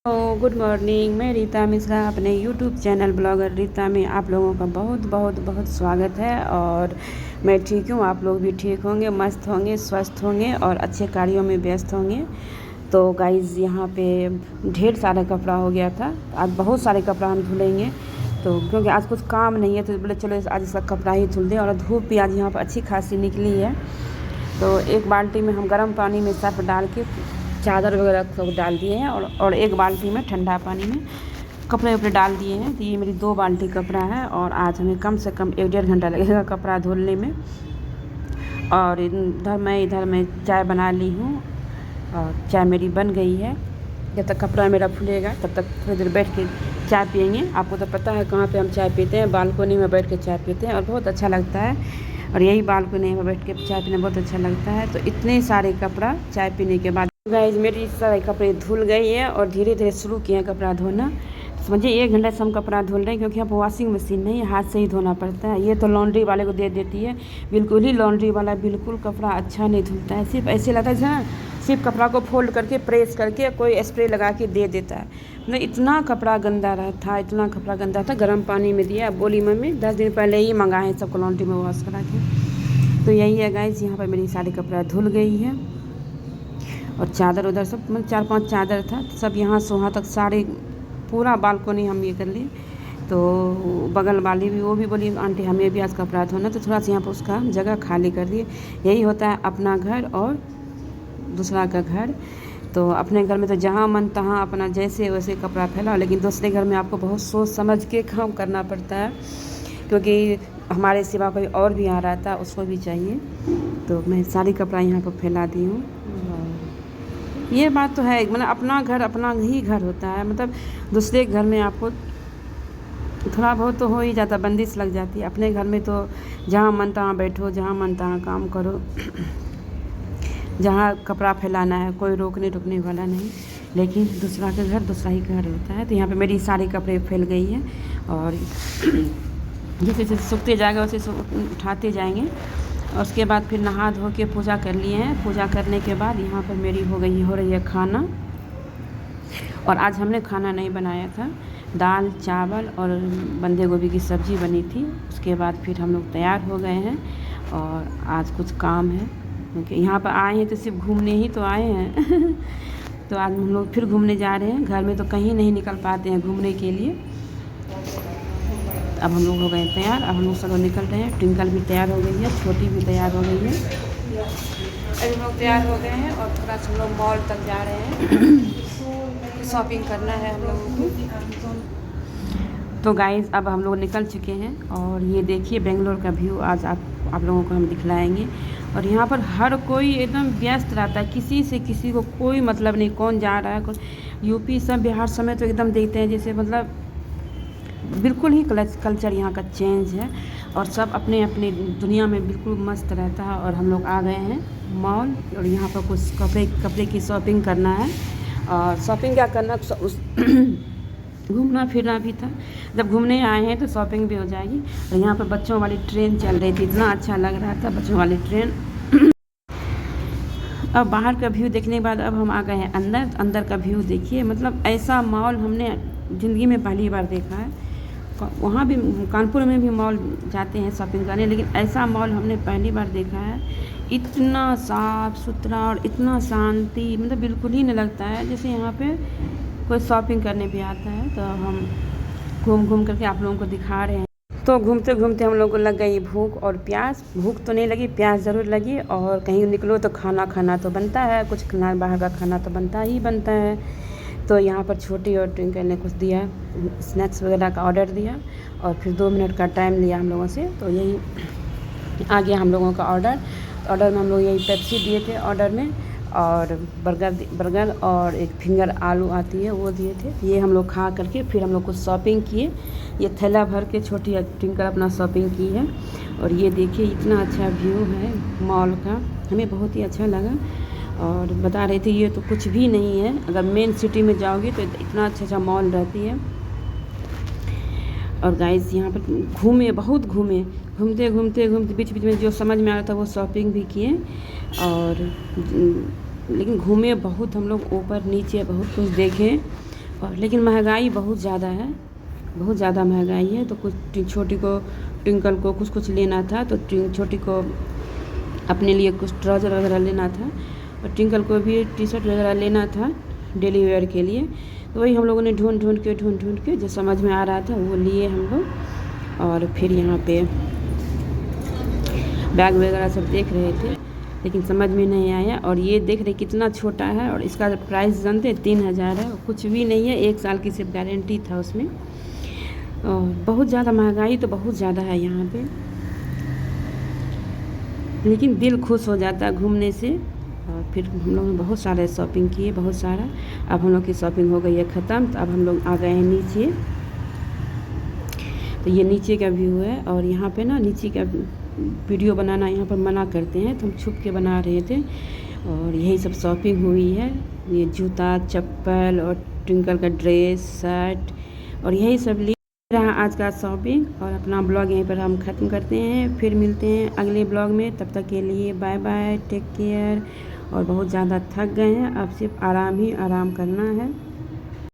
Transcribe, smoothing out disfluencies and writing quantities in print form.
Good morning. मैं रीता मिश्रा अपने YouTube channel blogger Rita में आप लोगों का बहुत बहुत बहुत स्वागत है। और मैं ठीक हूँ, आप लोग भी ठीक होंगे, मस्त होंगे, स्वस्थ होंगे और अच्छे कार्यों में व्यस्त होंगे। तो गाइज़ यहाँ पे ढेर सारा कपड़ा हो गया था, आज बहुत सारे कपड़ा हम धुलेंगे। तो क्योंकि आज कुछ काम नहीं है तो बोले चलो आज इसका कपड़ा ही धुल दें। और धूप भी आज यहाँ पर अच्छी खासी निकली है। तो एक बाल्टी में हम गर्म पानी में सर्फ डाल के चादर वगैरह सब डाल दिए हैं और एक बाल्टी में ठंडा पानी में कपड़े वपड़े डाल दिए हैं। तो ये मेरी 2 बाल्टी कपड़ा है और आज हमें कम से कम 1-1.5 घंटा लगेगा कपड़ा धुलने में। और इधर मैं चाय बना ली हूँ और चाय मेरी बन गई है। जब तक कपड़ा मेरा फूलेगा तब तक थोड़ी देर बैठ के चाय पियेंगे। आपको तो पता है कहाँ पे हम चाय पीते हैं, बालकोनी में बैठ के चाय पीते हैं और बहुत अच्छा लगता है। और यही बालकोनी में बैठ के चाय पीना बहुत अच्छा लगता है। तो इतने सारे कपड़ा चाय पीने के बाद गाइस मेरी सारे कपड़े धुल गई है और धीरे धीरे शुरू किए हैं कपड़ा धोना। समझिए 1 घंटे से हम कपड़ा धुल रहे हैं क्योंकि यहाँ पर वॉशिंग मशीन नहीं है, हाथ से ही धोना पड़ता है। ये तो लॉन्ड्री वाले को दे देती है, बिल्कुल ही लॉन्ड्री वाला बिल्कुल कपड़ा अच्छा नहीं धुलता है। सिर्फ ऐसे लगता है जहाँ सिर्फ कपड़ा को फोल्ड करके प्रेस करके कोई स्प्रे लगा के दे देता है। मतलब इतना कपड़ा गंदा था, इतना कपड़ा गंदा था। गर्म पानी में दिया, बोली मम्मी 10 दिन पहले ही मंगाए हैं सबको लॉन्ड्री में वॉश करा के। तो यही है गाइस, यहाँ पर मेरी सारी कपड़ा धुल गई है और चादर उधर सब 4-5 चादर था, सब यहाँ से वहाँ तक सारे पूरा बालकोनी हम ये कर लिए। तो बगल वाली भी वो भी बोली आंटी हमें भी आज कपड़ा धोना, तो थोड़ा सा यहाँ पर उसका जगह खाली कर दिए। यही होता है अपना घर और दूसरा का घर। तो अपने घर में तो जहाँ मन तहाँ अपना जैसे वैसे कपड़ा फैलाओ, लेकिन दूसरे घर में आपको बहुत सोच समझ के काम करना पड़ता है क्योंकि हमारे सिवा कोई और भी आ रहा था, उसको भी चाहिए। तो मैं सारी कपड़ा यहाँ पर फैला दी हूँ। ये बात तो है, मतलब अपना घर अपना ही घर होता है। मतलब दूसरे घर में आपको थोड़ा बहुत तो हो ही जाता, बंदिश लग जाती है। अपने घर में तो जहाँ मन तहाँ बैठो, जहाँ मन तहाँ काम करो, जहाँ कपड़ा फैलाना है कोई रोकने टोकने वाला नहीं। लेकिन दूसरा का घर दूसरा ही घर होता है। तो यहाँ पे मेरी सारे कपड़े फैल गई हैं और जैसे जैसे सूखते जाएगा वैसे उठाते जाएंगे। और उसके बाद फिर नहा धो के पूजा कर लिए हैं। पूजा करने के बाद यहाँ पर मेरी हो रही है खाना। और आज हमने खाना नहीं बनाया था, दाल चावल और बंदे गोभी की सब्ज़ी बनी थी। उसके बाद फिर हम लोग तैयार हो गए हैं और आज कुछ काम है क्योंकि यहाँ पर आए हैं तो सिर्फ घूमने ही तो आए हैं। तो आज हम लोग फिर घूमने जा रहे हैं। घर में तो कहीं नहीं निकल पाते हैं घूमने के लिए। अब हम लोग हो गए तैयार, अब हम लोग सब निकल रहे हैं। ट्विंकल भी तैयार हो गई है, छोटी भी तैयार हो गई है। अभी हम लोग तैयार हो गए हैं और थोड़ा सा हम लोग मॉल तक जा रहे हैं, शॉपिंग करना है हम लोगों को। तो गाइस अब हम लोग निकल चुके हैं और ये देखिए बेंगलोर का व्यू आज आप लोगों को हम दिखलाएंगे। और यहाँ पर हर कोई एकदम व्यस्त रहता है, किसी से किसी को कोई मतलब नहीं कौन जा रहा है। यूपी सब बिहार समय तो एकदम देखते हैं जैसे मतलब बिल्कुल ही कल्चर यहाँ का चेंज है और सब अपने अपने दुनिया में बिल्कुल मस्त रहता है। और हम लोग आ गए हैं मॉल और यहाँ पर कुछ कपड़े की शॉपिंग करना है। और शॉपिंग क्या करना, उस घूमना फिरना भी था। जब घूमने आए हैं तो शॉपिंग भी हो जाएगी। और यहाँ पर बच्चों वाली ट्रेन चल रही थी, इतना अच्छा लग रहा था बच्चों वाली ट्रेन। अब बाहर का व्यू देखने के बाद अब हम आ गए हैं अंदर का व्यू देखिए। मतलब ऐसा मॉल हमने ज़िंदगी में पहली बार देखा है। वहाँ भी कानपुर में भी मॉल जाते हैं शॉपिंग करने, लेकिन ऐसा मॉल हमने पहली बार देखा है। इतना साफ़ सुथरा और इतना शांति, मतलब बिल्कुल ही नहीं लगता है जैसे यहाँ पे कोई शॉपिंग करने भी आता है। तो हम घूम घूम करके आप लोगों को दिखा रहे हैं। तो घूमते घूमते हम लोग को लग गई भूख और प्यास। भूख तो नहीं लगी, प्यास ज़रूर लगी। और कहीं निकलो तो खाना तो बनता है, कुछ खाना बाहर का खाना तो बनता ही बनता है। तो यहाँ पर छोटी और ट्विंकल ने कुछ दिया, स्नैक्स वगैरह का ऑर्डर दिया और फिर 2 मिनट का टाइम लिया हम लोगों से। तो यही आ गया हम लोगों का ऑर्डर में हम लोग यही पेप्सी दिए थे ऑर्डर में, और बर्गर और एक फिंगर आलू आती है वो दिए थे। ये हम लोग खा करके फिर हम लोग कुछ शॉपिंग किए। ये थैला भर के छोटी ट्विंकल अपना शॉपिंग की है। और ये देखिए इतना अच्छा व्यू है मॉल का, हमें बहुत ही अच्छा लगा। और बता रही थी ये तो कुछ भी नहीं है, अगर मेन सिटी में जाओगे तो इतना अच्छा मॉल रहती है। और गाइस यहाँ पर बहुत घूमते बीच में जो समझ में आ रहा था वो शॉपिंग भी किए। और लेकिन घूमे बहुत हम लोग, ऊपर नीचे बहुत कुछ देखे। और लेकिन महंगाई बहुत ज़्यादा है, बहुत ज़्यादा महंगाई है। तो कुछ छोटी को ट्विंकल को कुछ लेना था, तो छोटी को अपने लिए कुछ ट्राउज़र वगैरह लेना था और ट्विंकल को भी टी शर्ट वगैरह लेना था डेली वेयर के लिए। तो वही हम लोगों ने ढूंढ के जो समझ में आ रहा था वो लिए हम लोग। और फिर यहाँ पे बैग वगैरह सब देख रहे थे, लेकिन समझ में नहीं आया। और ये देख रहे कितना छोटा है, और इसका प्राइस जानते 3000 है, कुछ भी नहीं है, 1 साल की सिर्फ गारंटी था उसमें। और बहुत ज़्यादा महंगाई तो बहुत ज़्यादा है यहाँ पे, लेकिन दिल खुश हो जाता है घूमने से। और फिर हम लोग ने बहुत सारे शॉपिंग किए, बहुत सारा। अब हम लोग की शॉपिंग हो गई है ख़त्म, तो अब हम लोग आ गए हैं नीचे। तो ये नीचे का व्यू है, और यहाँ पे ना नीचे का वीडियो बनाना यहाँ पर मना करते हैं, तो हम छुप के बना रहे थे। और यही सब शॉपिंग हुई है, ये जूता चप्पल और ट्विंकल का ड्रेस शर्ट, और यही सब लिए रहा आज का शॉपिंग। और अपना ब्लॉग यहीं पर हम ख़त्म करते हैं, फिर मिलते हैं अगले ब्लॉग में। तब तक के लिए बाय बाय, टेक केयर। और बहुत ज़्यादा थक गए हैं, अब सिर्फ आराम ही आराम करना है।